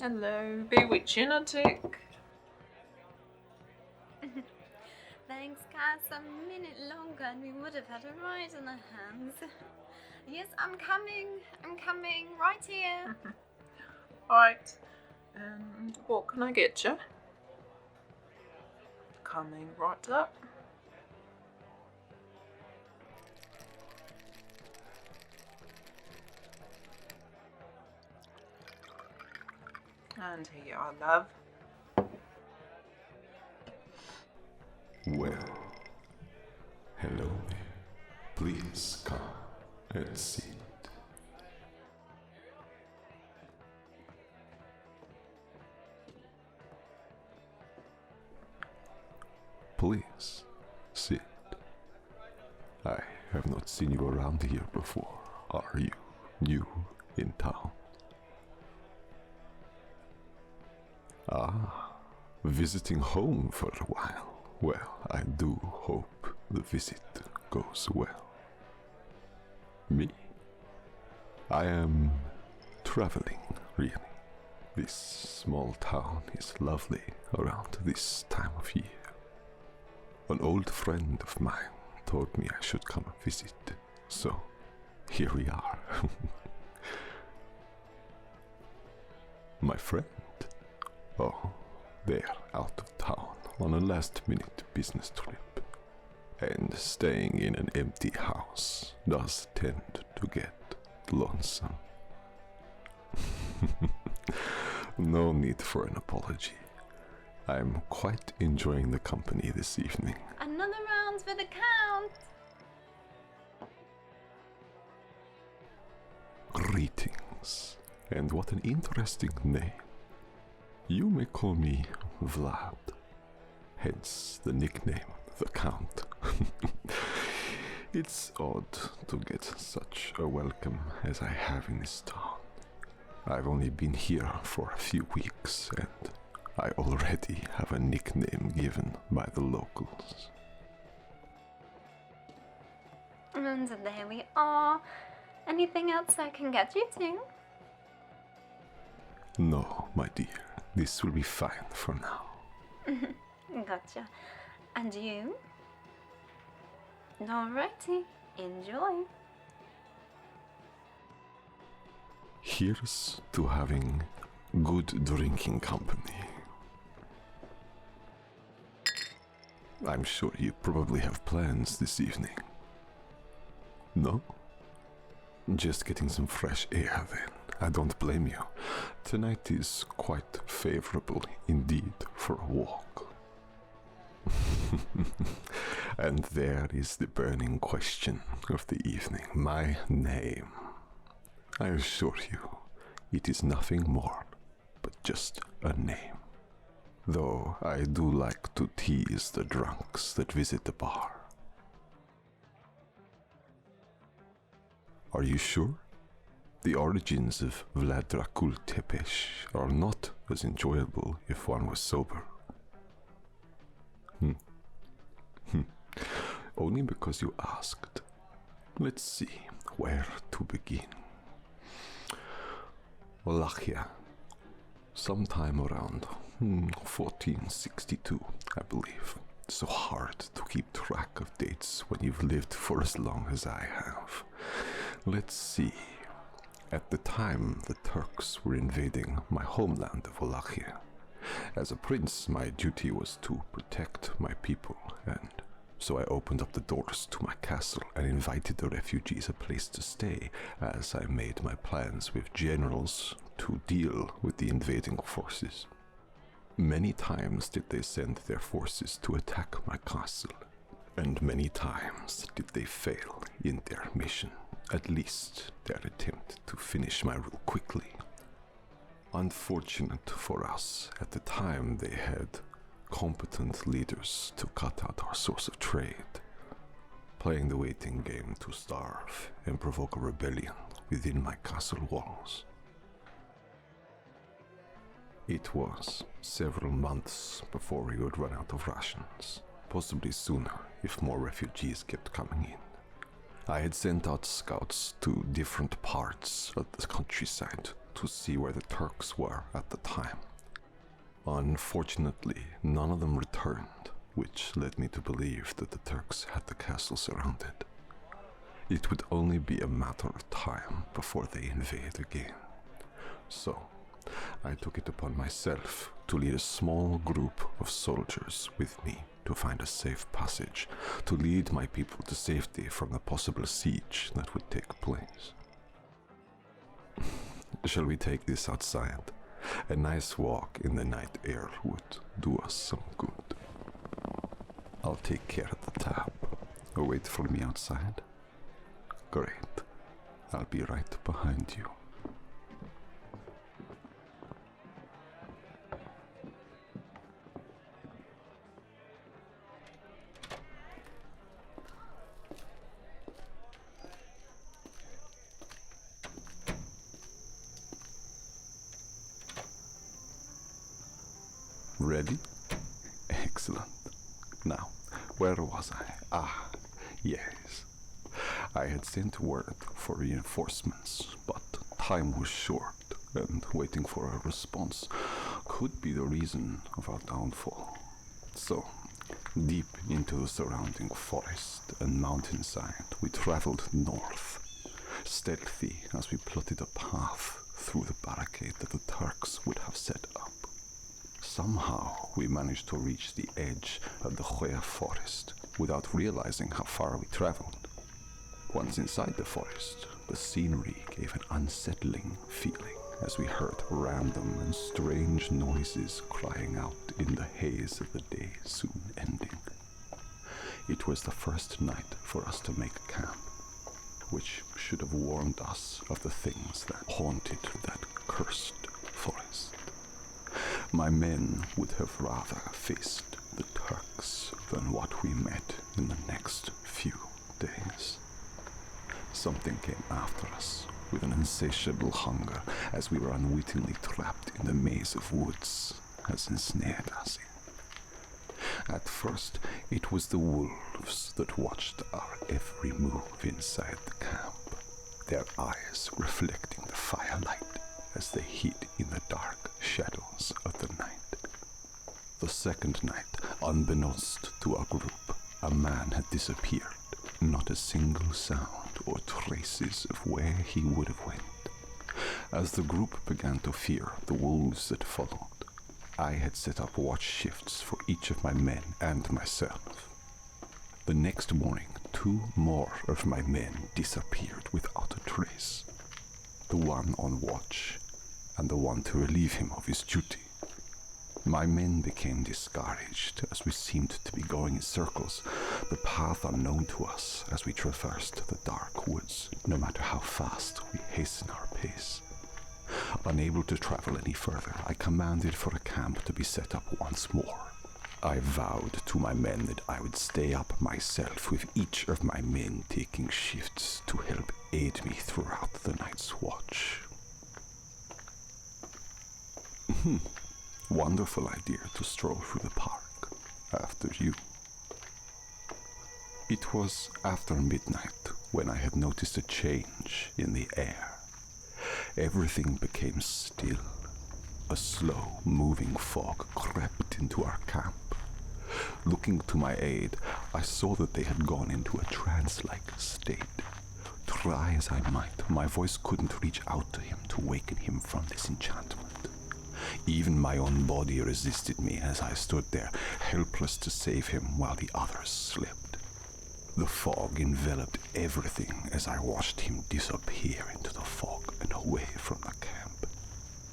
Hello, bewitching a tick. Thanks, Cass. A minute longer and we would have had a ride on our hands. Yes, I'm coming. Right here. Right, and what can I get you? Coming right up. And here you are, love. Well, hello there. Please come and sit. Please sit. I have not seen you around here before. Are you new in town? Ah, visiting home for a while. Well, I do hope the visit goes well. Me? I am traveling, really. This small town is lovely around this time of year. An old friend of mine told me I should come and visit, so here we are. My friend? Oh, they're out of town on a last-minute business trip, and staying in an empty house does tend to get lonesome. No need for an apology. I'm quite enjoying the company this evening. Another round for the count. Greetings, and what an interesting name. You may call me Vlad, hence the nickname, the Count. It's odd to get such a welcome as I have in this town. I've only been here for a few weeks, and I already have a nickname given by the locals. And there we are. Anything else I can get you to? No, my dear, this will be fine for now. Gotcha. And you? Alrighty, enjoy. Here's to having good drinking company. I'm sure you probably have plans this evening. No? Just getting some fresh air then. I don't blame you. Tonight is quite favorable indeed for a walk. And there is the burning question of the evening, my name. I assure you, it is nothing more but just a name. Though I do like to tease the drunks that visit the bar. Are you sure? The origins of Vlad Dracula Tepes are not as enjoyable if one was sober. Only because you asked. Let's see where to begin. Wallachia. Sometime around 1462, I believe. So hard to keep track of dates when you've lived for as long as I have. Let's see. At the time, the Turks were invading my homeland of Wallachia. As a prince, my duty was to protect my people, and so I opened up the doors to my castle and invited the refugees a place to stay, as I made my plans with generals to deal with the invading forces. Many times did they send their forces to attack my castle, and many times did they fail in their mission, at least their attempt to finish my rule quickly. Unfortunate for us, at the time they had competent leaders to cut out our source of trade, playing the waiting game to starve and provoke a rebellion within my castle walls. It was several months before we would run out of rations, possibly sooner if more refugees kept coming in. I had sent out scouts to different parts of the countryside to see where the Turks were at the time. Unfortunately, none of them returned, which led me to believe that the Turks had the castle surrounded. It would only be a matter of time before they invade again. So, I took it upon myself to lead a small group of soldiers with me to find a safe passage, to lead my people to safety from the possible siege that would take place. Shall we take this outside? A nice walk in the night air would do us some good. I'll take care of the tap. Wait for me outside? Great. I'll be right behind you. Ready? Excellent. Now, where was I? Yes. I had sent word for reinforcements, but time was short, and waiting for a response could be the reason of our downfall. So, deep into the surrounding forest and mountainside, we traveled north, stealthy as we plotted a path through the barricade that the Turks would have set up. Somehow, we managed to reach the edge of the m4e forest without realizing how far we traveled. Once inside the forest, the scenery gave an unsettling feeling as we heard random and strange noises crying out in the haze of the day soon ending. It was the first night for us to make camp, which should have warned us of the things that haunted that cursed forest. My men would have rather faced the Turks than what we met in the next few days. Something came after us with an insatiable hunger as we were unwittingly trapped in the maze of woods as ensnared us in. At first, it was the wolves that watched our every move inside the camp, their eyes reflecting the firelight as they hid in the dark shadows of the night. The second night, unbeknownst to our group, a man had disappeared. Not a single sound or traces of where he would have went. As the group began to fear the wolves that followed, I had set up watch shifts for each of my men and myself. The next morning, 2 more of my men disappeared without a trace. The one on watch, and the one to relieve him of his duty. My men became discouraged as we seemed to be going in circles, the path unknown to us as we traversed the dark woods, no matter how fast we hastened our pace. Unable to travel any further, I commanded for a camp to be set up once more. I vowed to my men that I would stay up myself, with each of my men taking shifts to help aid me throughout the night's watch. Wonderful idea to stroll through the park after you. It was after midnight when I had noticed a change in the air. Everything became still. A slow moving fog crept into our camp. Looking to my aid, I saw that they had gone into a trance-like state. Try as I might, my voice couldn't reach out to him to waken him from this enchantment. Even my own body resisted me as I stood there, helpless to save him while the others slept. The fog enveloped everything as I watched him disappear into the fog and away from the camp.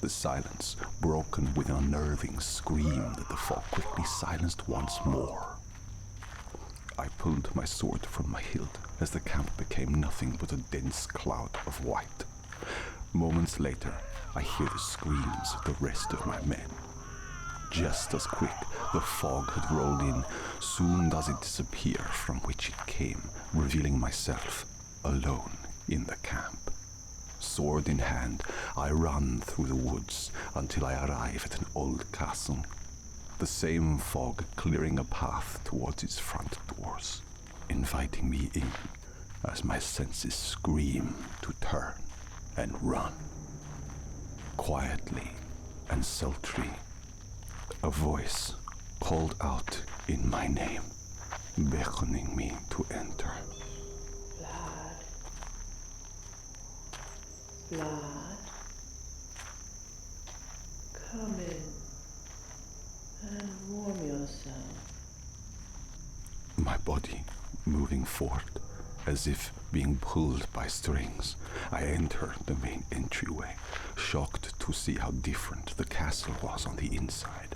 The silence, broken with an unnerving scream that the fog quickly silenced once more. I pulled my sword from my hilt as the camp became nothing but a dense cloud of white. Moments later, I hear the screams of the rest of my men. Just as quick, the fog had rolled in. Soon does it disappear from which it came, revealing myself alone in the camp. Sword in hand, I run through the woods until I arrive at an old castle. The same fog clearing a path towards its front doors, inviting me in as my senses scream to turn and run. quietly and sultry, a voice called out in my name, beckoning me to enter. Vlad, come in and warm yourself. My body moving forward, as if being pulled by strings, I entered the main entryway, shocked to see how different the castle was on the inside.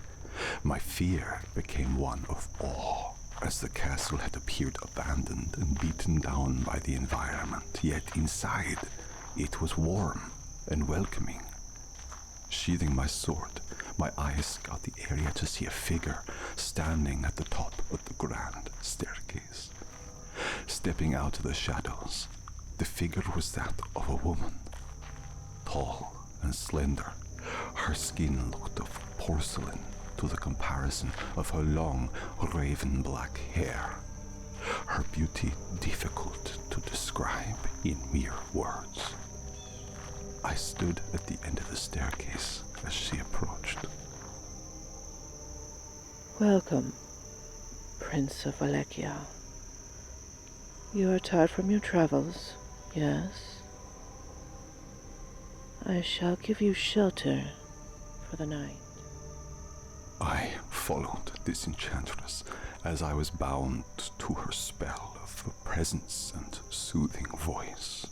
My fear became one of awe, as the castle had appeared abandoned and beaten down by the environment, yet inside it was warm and welcoming. Sheathing my sword, my eyes scout the area to see a figure standing at the top of the grand staircase. Stepping out of the shadows, the figure was that of a woman. Tall and slender, her skin looked of porcelain to the comparison of her long, raven black hair. Her beauty difficult to describe in mere words. I stood at the end of the staircase as she approached. Welcome, Prince of Waitress. You are tired from your travels, yes? I shall give you shelter for the night. I followed this enchantress as I was bound to her spell of presence and soothing voice.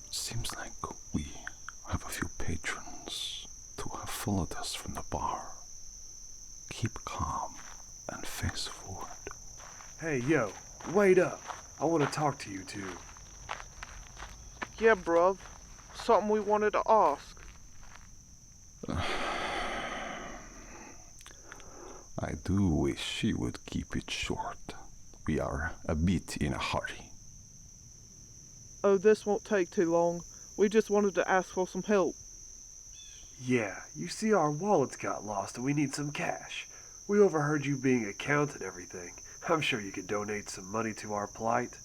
Seems like we have a few patrons who have followed us from the bar. Keep calm and face forward. Hey, yo, wait up. I want to talk to you two. Yeah, bruv. Something we wanted to ask. I do wish she would keep it short. We are a bit in a hurry. Oh, this won't take too long. We just wanted to ask for some help. Yeah, you see our wallets got lost and we need some cash. We overheard you being a count and everything. I'm sure you could donate some money to our plight.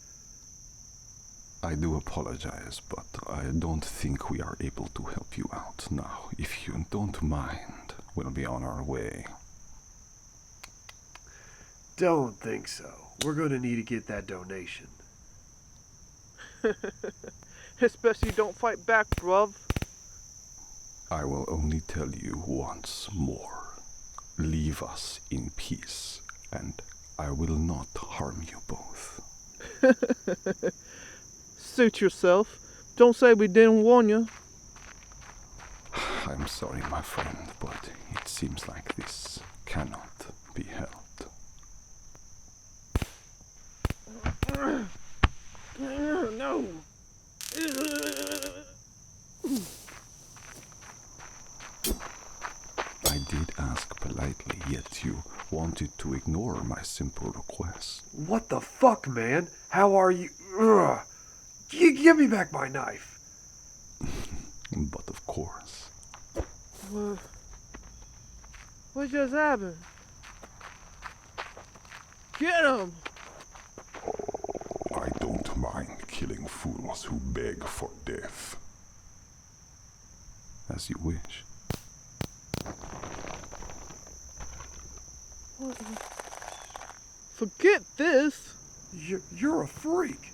I do apologize, but I don't think we are able to help you out now. If you don't mind, we'll be on our way. Don't think so. We're gonna need to get that donation. Especially don't fight back, bruv. I will only tell you once more. Leave us in peace, and I will not harm you both. Suit yourself. Don't say we didn't warn you. I'm sorry, my friend, but it seems like this cannot be helped. No. I did ask politely, yet you wanted to ignore my simple request. What the fuck, man? How are you? Ugh. Give me back my knife. But of course. What just happened? Get him! I don't mind killing fools who beg for death. As you wish. Forget this! You're a freak.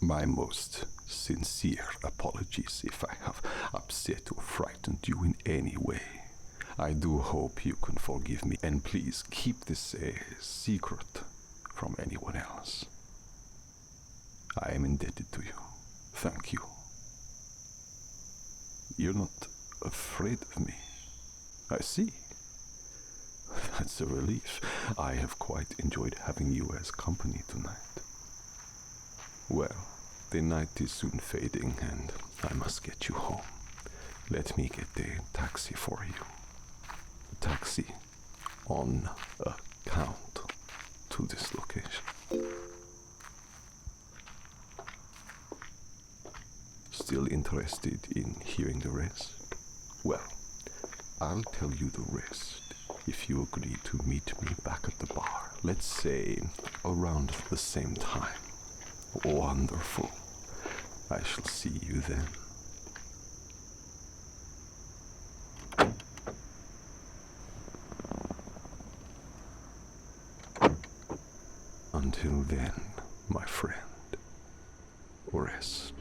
My most sincere apologies if I have upset or frightened you in any way. I do hope you can forgive me, and please keep this a secret from anyone else. I am indebted to you. Thank you. You're not afraid of me. I see. That's a relief. I have quite enjoyed having you as company tonight. Well, the night is soon fading, and I must get you home. Let me get a taxi for you. A taxi on account to this location. Still interested in hearing the rest? Well, I'll tell you the rest if you agree to meet me back at the bar, let's say around the same time. Wonderful. I shall see you then. Until then, my friend, rest.